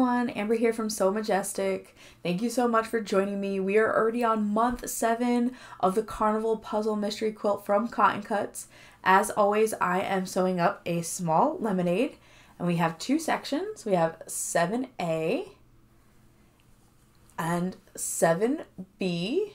everyone, Amber here from So Majestic. Thank you so much for joining me. We are already on month 7 of the Carnival Puzzle Mystery Quilt from Cotton Cuts. As always, I am sewing up a small lemonade, and we have 2 sections. We have 7A and 7B.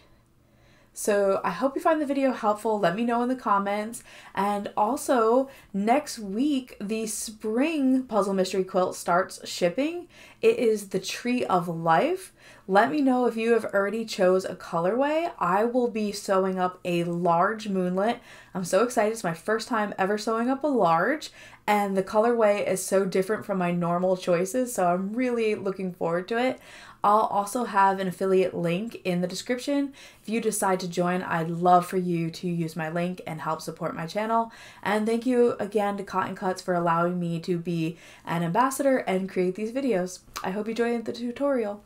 So I hope you find the video helpful. Let me know in the comments. And also, next week, the spring puzzle mystery quilt starts shipping. It is the Tree of Life. Let me know if you have already chose a colorway. I will be sewing up a large Moonlit. I'm so excited. It's my first time ever sewing up a large, and the colorway is so different from my normal choices, so I'm really looking forward to it. I'll also have an affiliate link in the description. If you decide to join, I'd love for you to use my link and help support my channel. And thank you again to Cotton Cuts for allowing me to be an ambassador and create these videos. I hope you enjoyed the tutorial.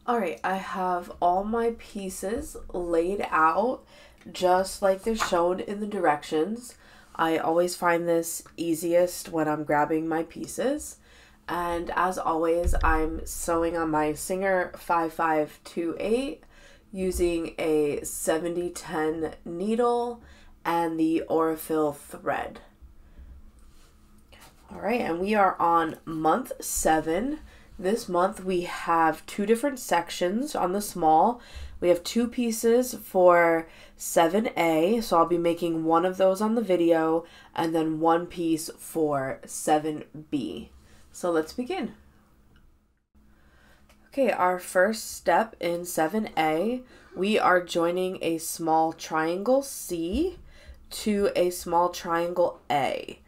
Alright, I have all my pieces laid out just like they're shown in the directions. I always find this easiest when I'm grabbing my pieces. And as always, I'm sewing on my Singer 5528 using a 7010 needle and the Aurifil thread. All right, and we are on month 7. This month we have 2 different sections on the small. We have 2 pieces for 7A, so I'll be making one of those on the video, and then 1 piece for 7B. So let's begin. Okay, our first step in 7A, we are joining a small triangle C to a small triangle A.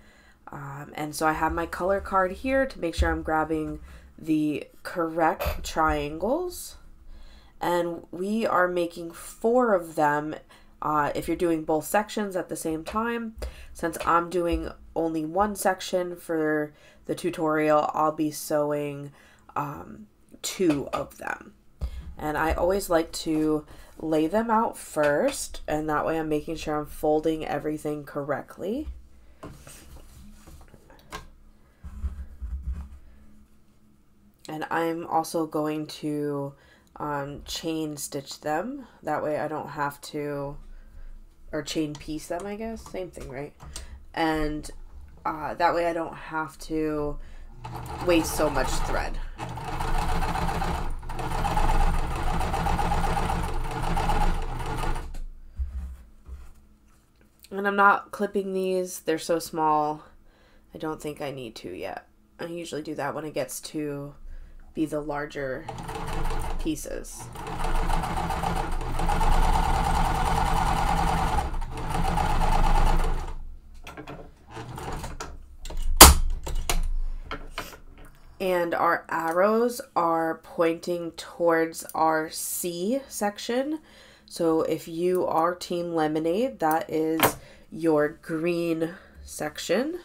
And so I have my color card here to make sure I'm grabbing the correct triangles. And we are making 4 of them if you're doing both sections at the same time. Since I'm doing only 1 section for the tutorial, I'll be sewing 2 of them. And I always like to lay them out first, and that way I'm making sure I'm folding everything correctly. And I'm also going to chain stitch them. That way I don't have to, or chain piece them, I guess. Same thing, right? And that way I don't have to waste so much thread. And I'm not clipping these. They're so small. I don't think I need to yet. I usually do that when it gets to be the larger pieces. And our arrows are pointing towards our C section. So if you are Team Lemonade, that is your green section.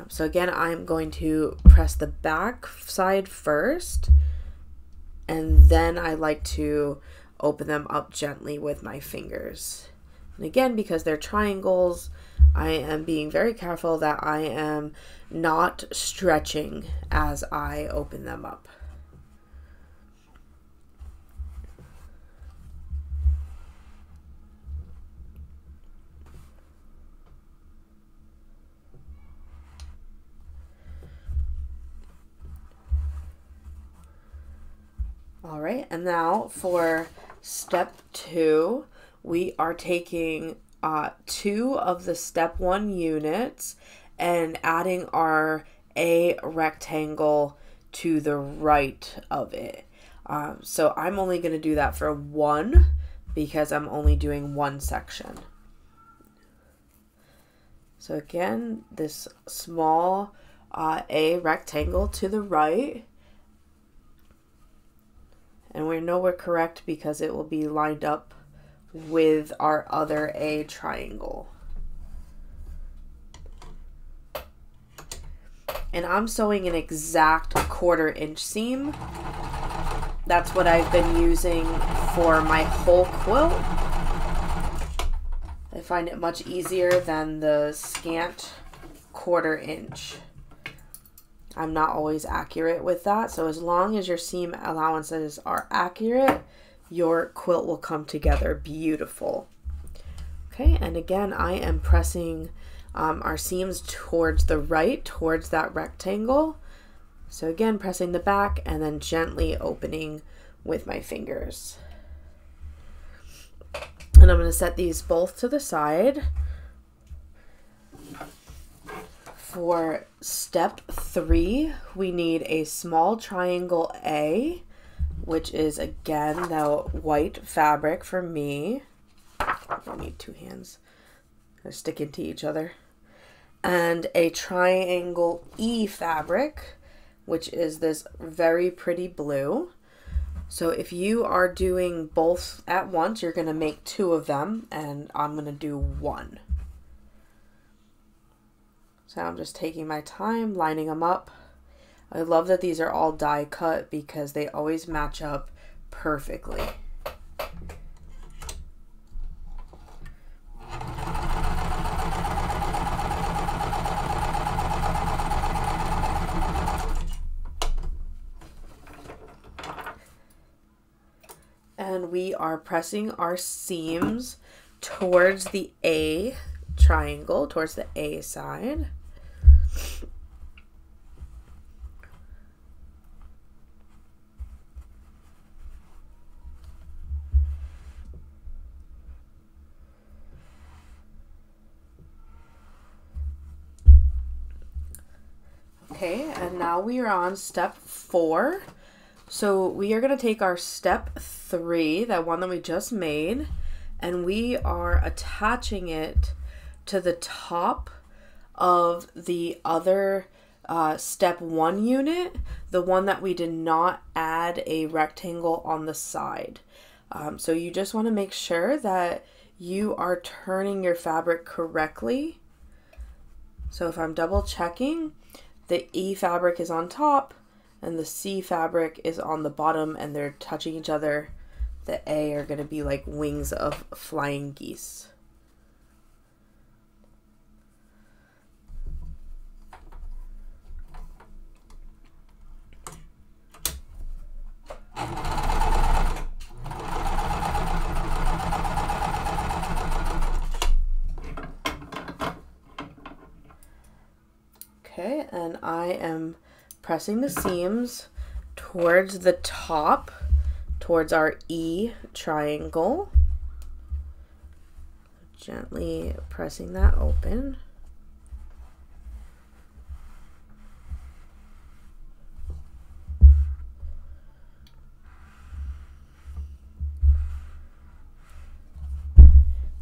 So again, I'm going to press the back side first, and then I like to open them up gently with my fingers. And again, because they're triangles, I am being very careful that I am not stretching as I open them up. All right, and now for step 2, we are taking 2 of the step 1 units and adding our A rectangle to the right of it. So I'm only going to do that for 1 because I'm only doing 1 section. So again, this small A rectangle to the right. And we know we're correct because it will be lined up with our other A triangle. And I'm sewing an exact 1/4 inch seam. That's what I've been using for my whole quilt. I find it much easier than the scant 1/4 inch. I'm not always accurate with that. So as long as your seam allowances are accurate, your quilt will come together beautiful. Okay, and again, I am pressing our seams towards the right, towards that rectangle. So again, pressing the back and then gently opening with my fingers. And I'm going to set these both to the side. For step 3, we need a small triangle A, which is again the white fabric for me. I don't need 2 hands. They're sticking to each other. And a triangle E fabric, which is this very pretty blue. So if you are doing both at once, you're going to make 2 of them, and I'm going to do 1. So I'm just taking my time, lining them up. I love that these are all die cut because they always match up perfectly. And we are pressing our seams towards the A triangle, towards the A side. Okay, and now we are on step 4. So we are going to take our step 3, that one that we just made, and we are attaching it to the top of the other step 1 unit, the one that we did not add a rectangle on the side. So you just want to make sure that you are turning your fabric correctly. So if I'm double checking, the E fabric is on top and the C fabric is on the bottom and they're touching each other. The A are going to be like wings of flying geese. Okay, and I am pressing the seams towards the top, towards our E triangle. Gently pressing that open.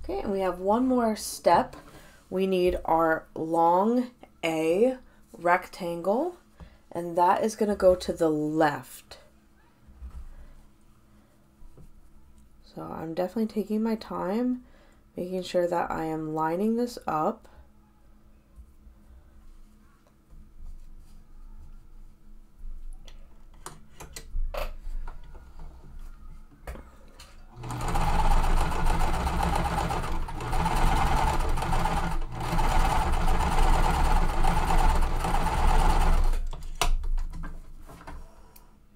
Okay, and we have one more step. We need our long A rectangle, and that is going to go to the left. So I'm definitely taking my time, making sure that I am lining this up.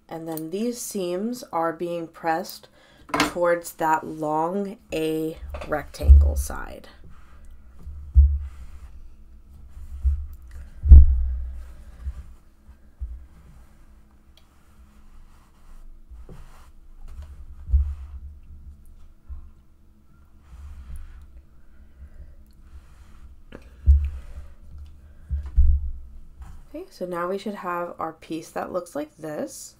And then these seams are being pressed towards that long A rectangle side. Okay, so now we should have our piece that looks like this.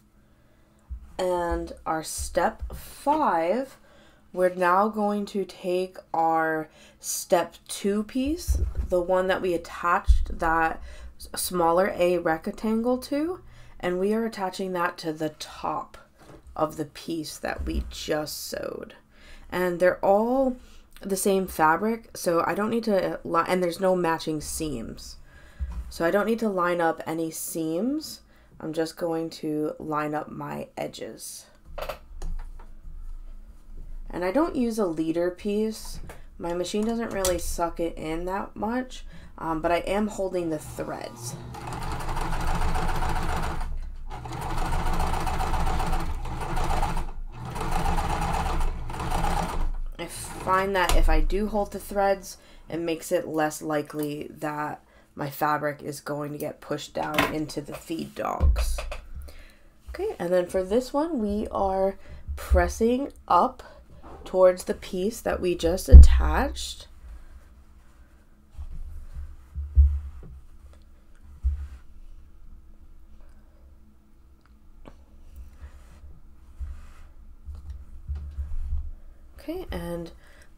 And our step 5, we're now going to take our step 2 piece, the one that we attached that smaller A rectangle to, and we are attaching that to the top of the piece that we just sewed. And they're all the same fabric, so I don't need to, and there's no matching seams. So I don't need to line up any seams. I'm just going to line up my edges. And I don't use a leader piece. My machine doesn't really suck it in that much, but I am holding the threads. find that if I do hold the threads, it makes it less likely that my fabric is going to get pushed down into the feed dogs. Okay, and then for this one, we are pressing up towards the piece that we just attached. Okay, and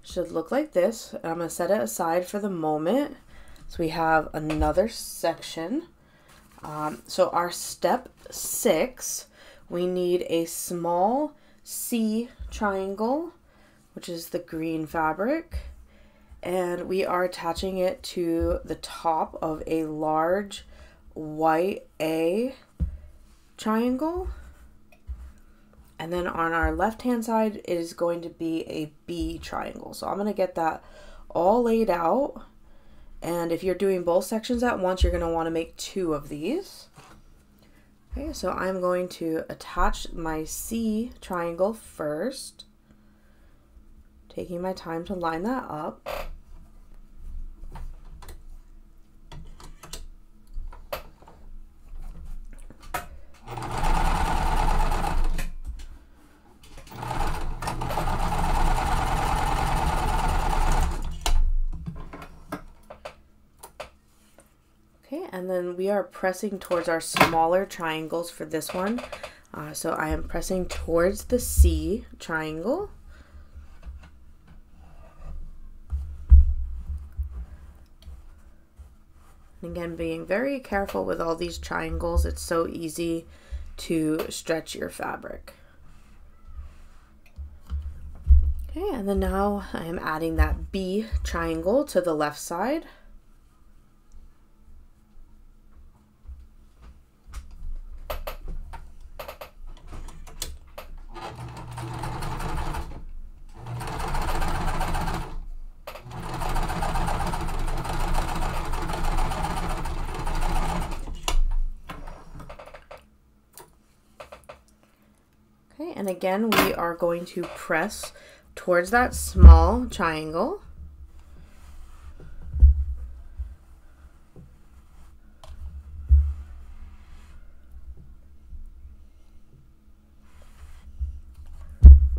should look like this. I'm going to set it aside for the moment. So we have another section. So our step 6, we need a small C triangle, which is the green fabric, and we are attaching it to the top of a large white A triangle. And then on our left hand side, it is going to be a B triangle. So I'm going to get that all laid out. And if you're doing both sections at once, you're going to want to make 2 of these. Okay, so I'm going to attach my C triangle first, taking my time to line that up. And then we are pressing towards our smaller triangles for this one. So I am pressing towards the C triangle. And again, being very careful with all these triangles. It's so easy to stretch your fabric. Okay, and then now I am adding that B triangle to the left side. Okay, and again, we are going to press towards that small triangle.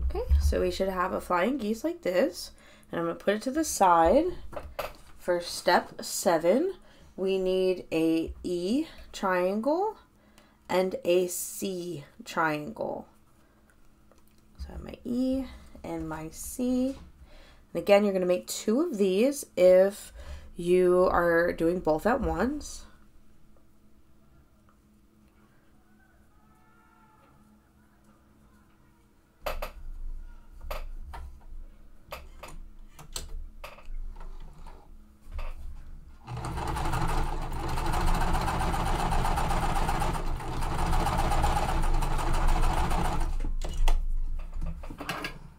Okay, so we should have a flying geese like this, and I'm going to put it to the side. For step 7, we need a E triangle and a C triangle. So I have my E and my C. And again, you're going to make 2 of these if you are doing both at once.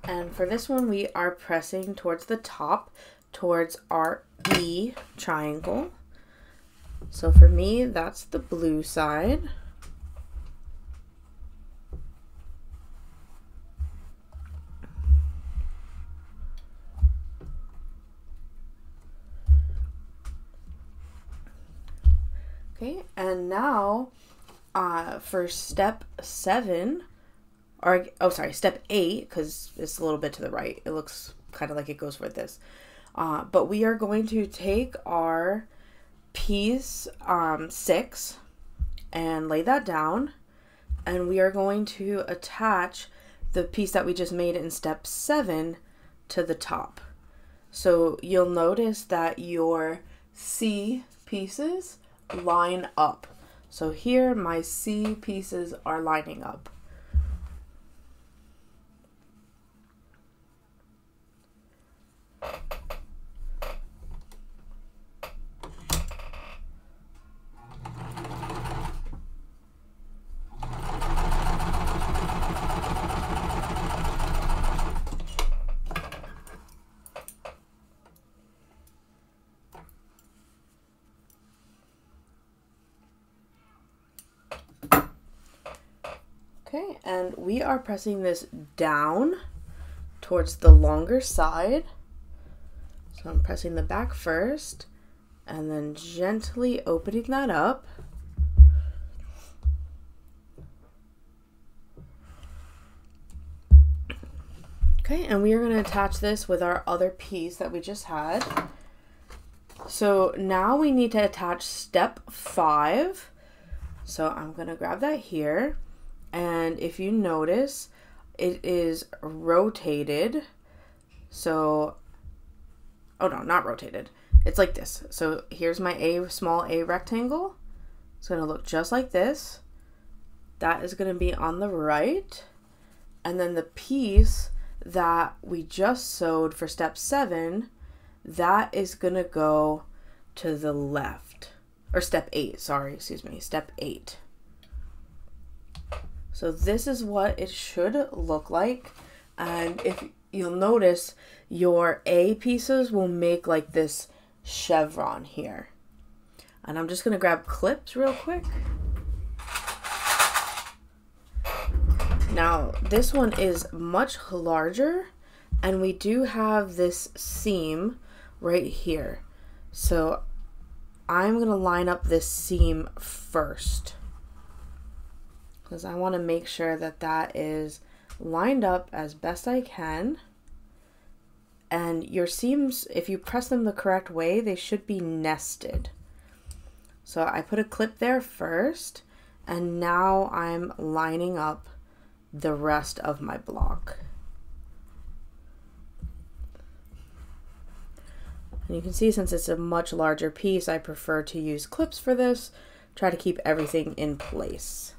And for this one, we are pressing towards the top, towards our E triangle. So for me, that's the blue side. Okay, and now for step 7, or oh sorry, step 8, because it's a little bit to the right. It looks kind of like it goes with this. But we are going to take our piece 6 and lay that down, and we are going to attach the piece that we just made in step 7 to the top. So you'll notice that your C pieces line up. So here my C pieces are lining up. Okay, and we are pressing this down towards the longer side. So I'm pressing the back first and then gently opening that up. Okay, and we are going to attach this with our other piece that we just had. So now we need to attach step 5. So I'm going to grab that here. And if you notice, it is rotated. So, oh no, not rotated. It's like this. So here's my small A rectangle. It's going to look just like this. That is going to be on the right. And then the piece that we just sewed for step 7, that is going to go to the left. Or step 8, sorry, excuse me, step 8. So this is what it should look like. And if you'll notice, your A pieces will make like this chevron here. And I'm just going to grab clips real quick. Now this one is much larger, and we do have this seam right here. So I'm going to line up this seam first, because I want to make sure that that is lined up as best I can. And your seams, if you press them the correct way, they should be nested. So I put a clip there first, and now I'm lining up the rest of my block. And you can see, since it's a much larger piece, I prefer to use clips for this. Try to keep everything in place.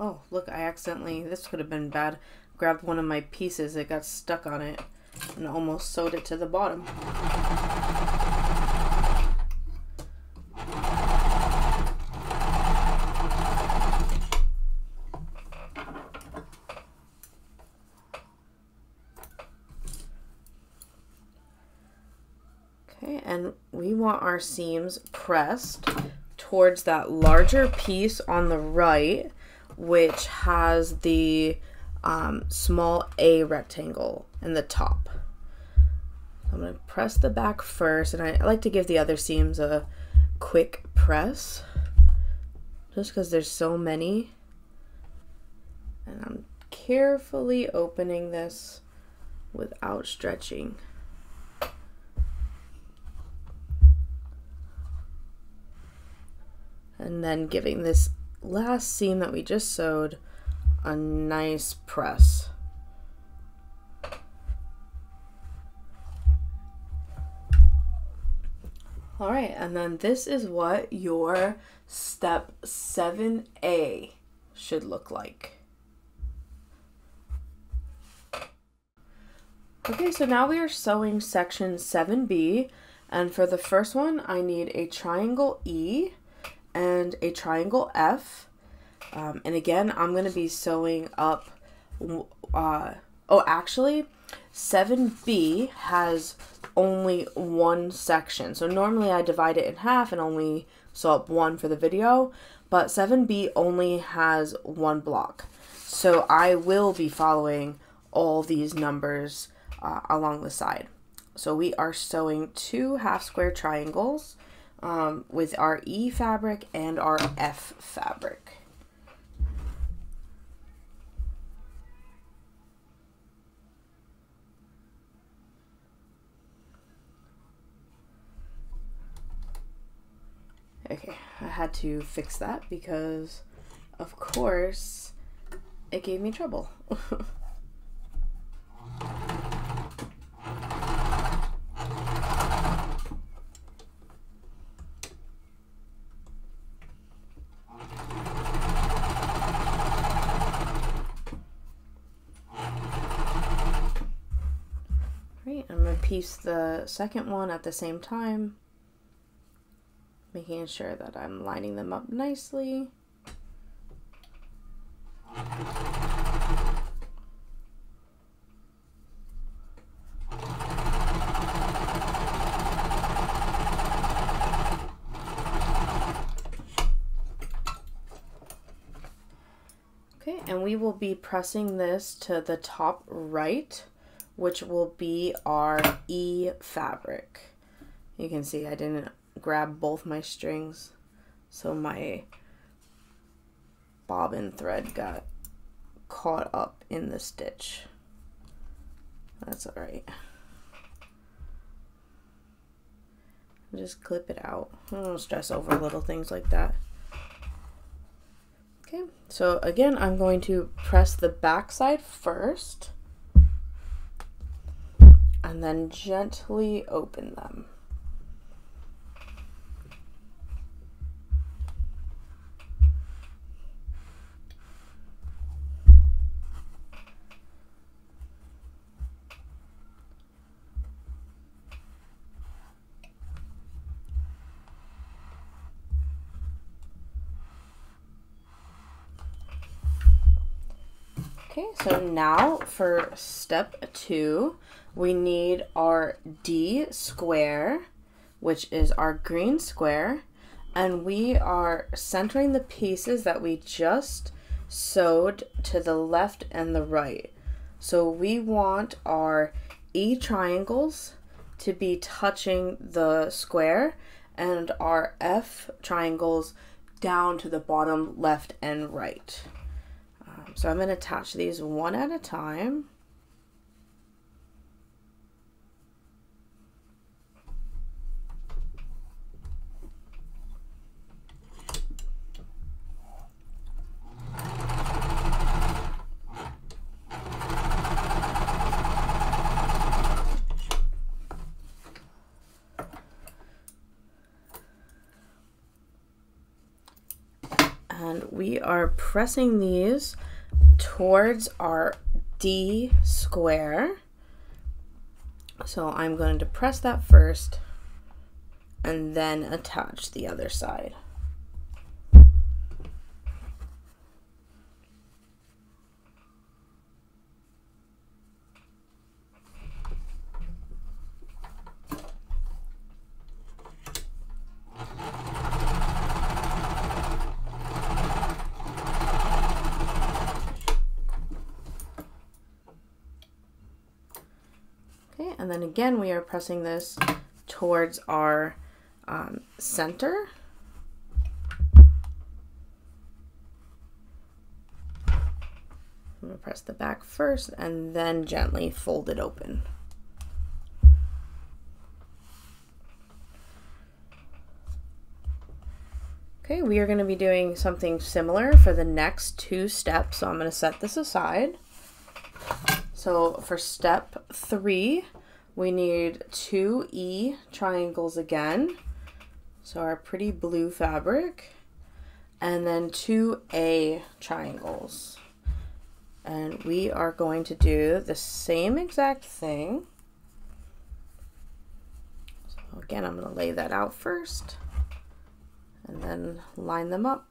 Oh, look, I accidentally, this could have been bad, grabbed one of my pieces, it got stuck on it, and almost sewed it to the bottom. Okay, and we want our seams pressed towards that larger piece on the right, which has the small A rectangle in the top. I'm going to press the back first, and I like to give the other seams a quick press just because there's so many. And I'm carefully opening this without stretching. And then giving this last seam that we just sewed a nice press. All right, and then this is what your step 7A should look like. Okay, so now we are sewing section 7B, and for the first one I need a triangle E and a triangle F, and again I'm going to be sewing up actually 7B has only one section, so normally I divide it in half and only sew up one for the video, but 7B only has one block, so I will be following all these numbers along the side. So we are sewing 2 half square triangles with our E fabric and our F fabric. Okay, I had to fix that because, of course, it gave me trouble. I'm going to piece the second one at the same time. Making sure that I'm lining them up nicely. Okay, and we will be pressing this to the top right, which will be our E fabric. You can see I didn't grab both my strings, so my bobbin thread got caught up in the stitch. That's all right. Just clip it out. I don't stress over little things like that. Okay, so again, I'm going to press the back side first and then gently open them. Okay, so now for step 2, we need our D square, which is our green square, and we are centering the pieces that we just sewed to the left and the right. So we want our E triangles to be touching the square and our F triangles down to the bottom left and right. So I'm going to attach these one at a time. And we are pressing these towards our D square. So I'm going to press that first and then attach the other side. And then again, we are pressing this towards our center. I'm going to press the back first and then gently fold it open. Okay, we are going to be doing something similar for the next 2 steps, so I'm going to set this aside. So for step 3, we need 2 E triangles again, so our pretty blue fabric, and then 2 A triangles. And we are going to do the same exact thing. So again, I'm going to lay that out first and then line them up.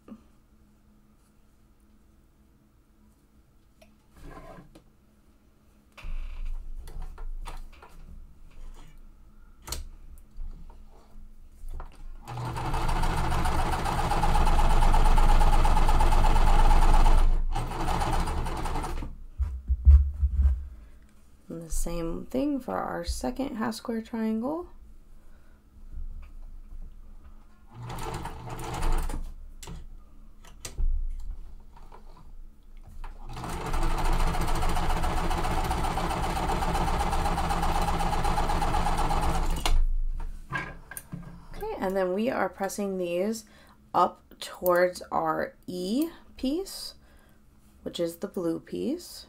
And the same thing for our second half square triangle. Okay, and then we are pressing these up towards our E piece, which is the blue piece.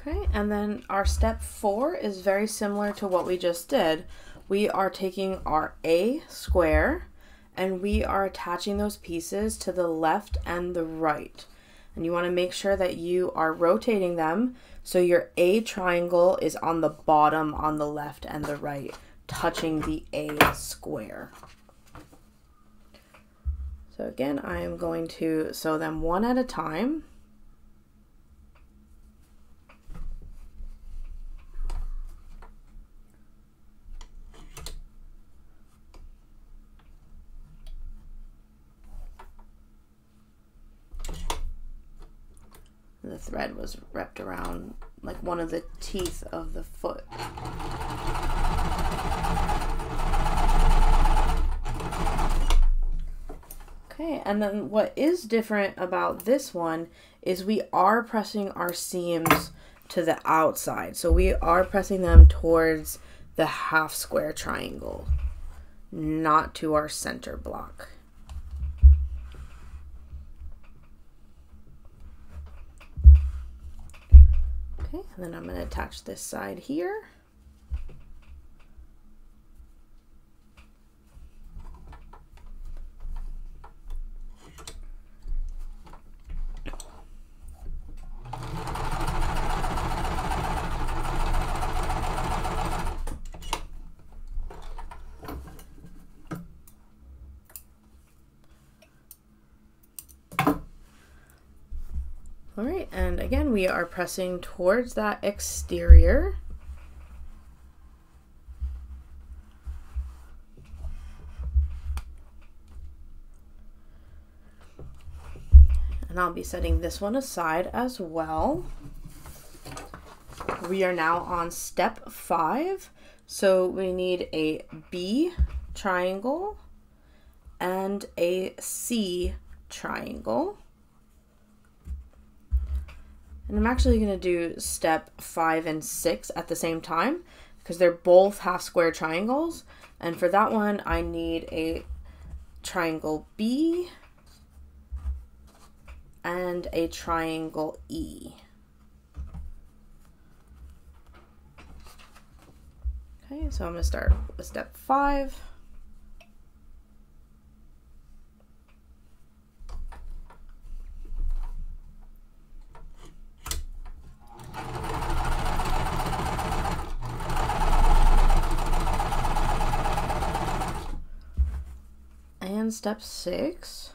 Okay, and then our step 4 is very similar to what we just did. We are taking our A square and we are attaching those pieces to the left and the right. And you want to make sure that you are rotating them so your A triangle is on the bottom on the left and the right, touching the A square. So again, I am going to sew them one at a time. The thread was wrapped around like one of the teeth of the foot. Okay, and then what is different about this one is we are pressing our seams to the outside. So we are pressing them towards the half square triangle, not to our center block. Okay, and then I'm going to attach this side here. All right, and again, we are pressing towards that exterior. And I'll be setting this one aside as well. We are now on step 5. So we need a B triangle and a C triangle. And I'm actually going to do step 5 and 6 at the same time because they're both half square triangles. And for that one, I need a triangle B and a triangle E. Okay, so I'm going to start with step 5. And step 6.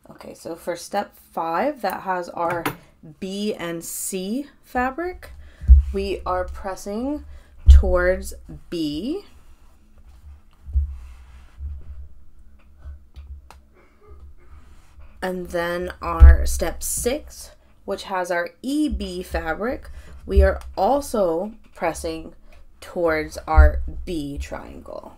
Okay, so for step 5, that has our B and C fabric. We are pressing towards B. And then our step 6, which has our EB fabric, we are also pressing towards our B triangle.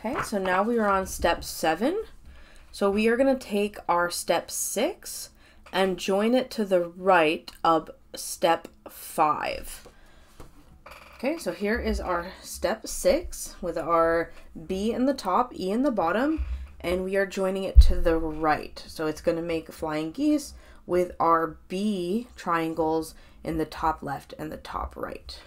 Okay, so now we are on step 7. So we are going to take our step 6 and join it to the right of step 5. Okay, so here is our step 6 with our B in the top, E in the bottom, and we are joining it to the right. So it's going to make flying geese with our B triangles in the top left and the top right.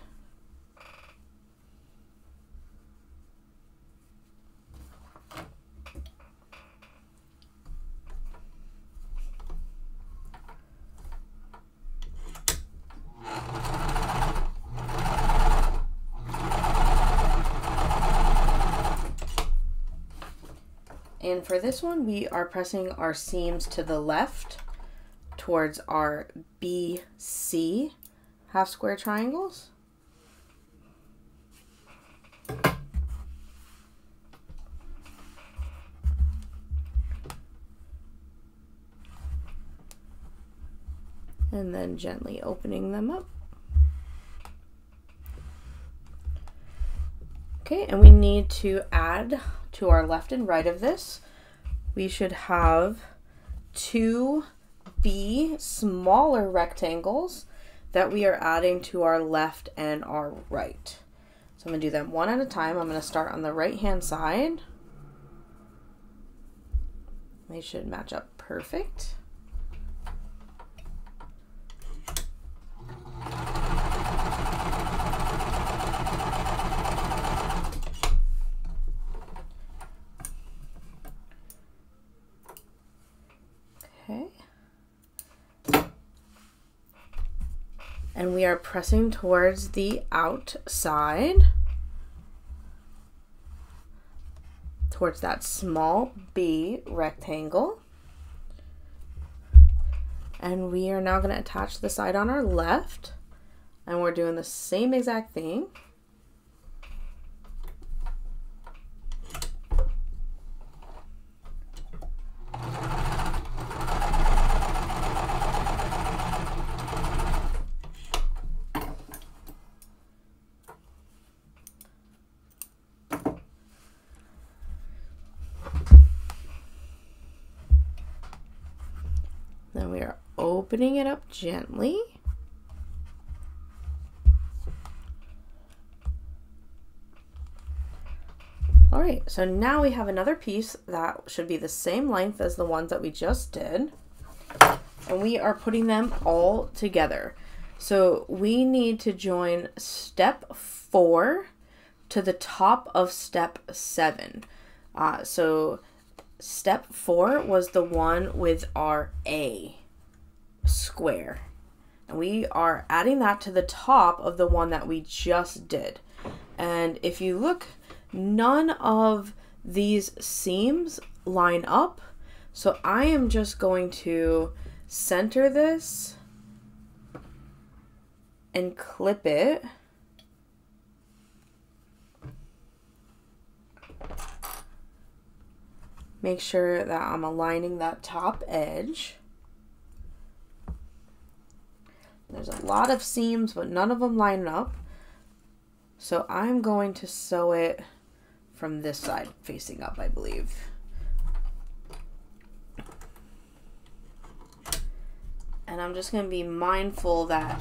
And for this one, we are pressing our seams to the left towards our BC half square triangles. and then gently opening them up. Okay, and we need to add to our left and right of this. We should have 2 B smaller rectangles that we are adding to our left and our right. So I'm going to do them one at a time. I'm going to start on the right hand side. They should match up perfect. Okay. And we are pressing towards the outside, towards that small B rectangle. And we are now going to attach the side on our left, and we're doing the same exact thing. Then we are opening it up gently. All right, so now we have another piece that should be the same length as the ones that we just did. And we are putting them all together. So we need to join step 4 to the top of step 7. So step 4 was the one with our A square. And we are adding that to the top of the one that we just did. And if you look, none of these seams line up. So I am just going to center this and clip it. Make sure that I'm aligning that top edge. There's a lot of seams, but none of them line up. So I'm going to sew it from this side facing up, I believe. And I'm just going to be mindful that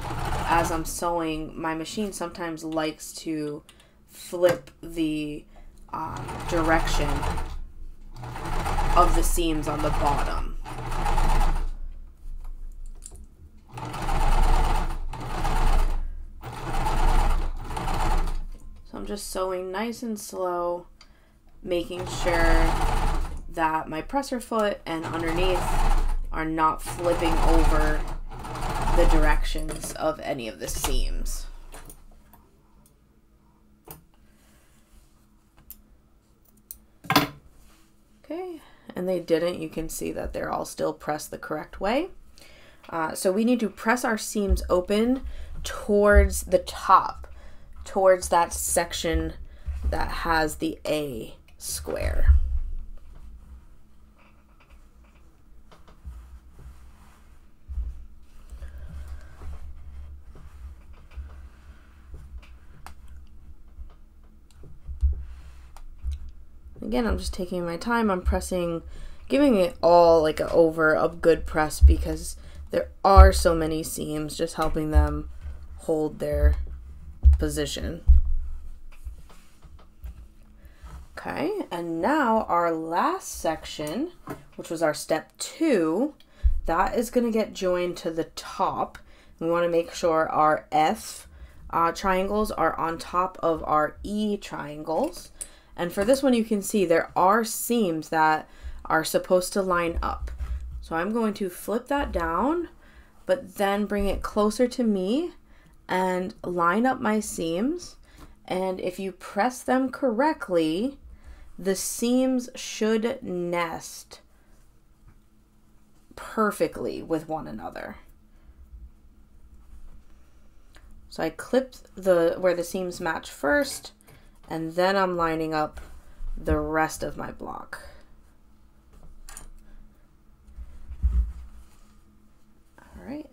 as I'm sewing, my machine sometimes likes to flip the direction of the seams on the bottom. So I'm just sewing nice and slow, making sure that my presser foot and underneath are not flipping over the directions of any of the seams. Okay, and they didn't. You can see that they're all still pressed the correct way. So we need to press our seams open towards the top, towards that section that has the A square. Again, I'm just taking my time. I'm pressing, giving it all like a good press because there are so many seams, just helping them hold their position. Okay, and now our last section, which was our step 2, that is going to get joined to the top. We want to make sure our F triangles are on top of our E triangles. And for this one, you can see there are seams that are supposed to line up. So I'm going to flip that down, but then bring it closer to me and line up my seams. And if you press them correctly, the seams should nest perfectly with one another. So I clipped where the seams match first, and then I'm lining up the rest of my block. All right.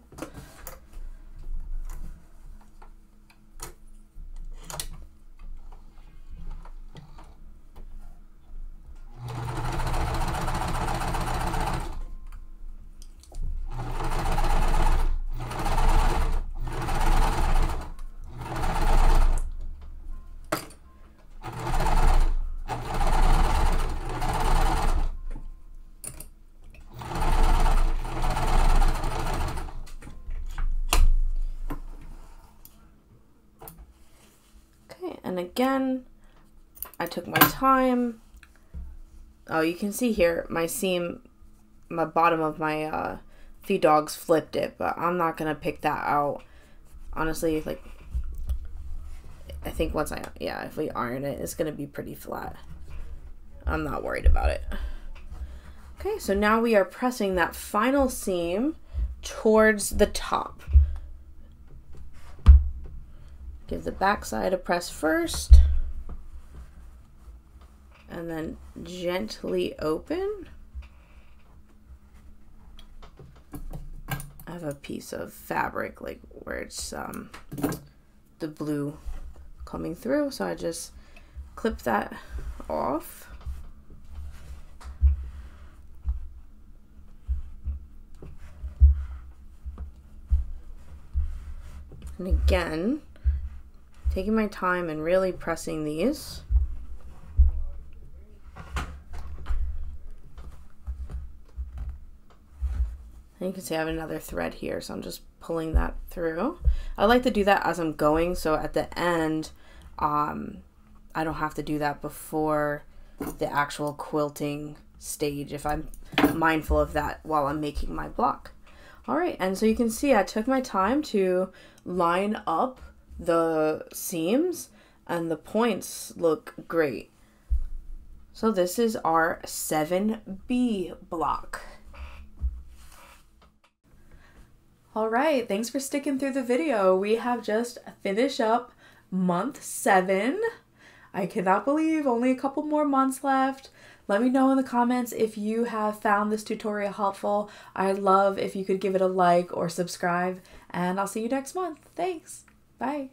And again, I took my time. Oh, you can see here, my seam, my bottom of my feed dogs flipped it, but I'm not gonna pick that out. Honestly, like, I think once if we iron it, it's gonna be pretty flat. I'm not worried about it. Okay, so now we are pressing that final seam towards the top. Give the back side a press first, and then gently open. I have a piece of fabric, like where it's the blue coming through, so I just clip that off. And again, taking my time and really pressing these. And you can see I have another thread here, so I'm just pulling that through. I like to do that as I'm going, so at the end, I don't have to do that before the actual quilting stage if I'm mindful of that while I'm making my block. All right, and so you can see I took my time to line up the seams, and the points look great. So this is our 7B block. All right, thanks for sticking through the video. We have just finished up month 7. I cannot believe only a couple more months left. Let me know in the comments if you have found this tutorial helpful. I'd love if you could give it a like or subscribe, and I'll see you next month. Thanks. Bye.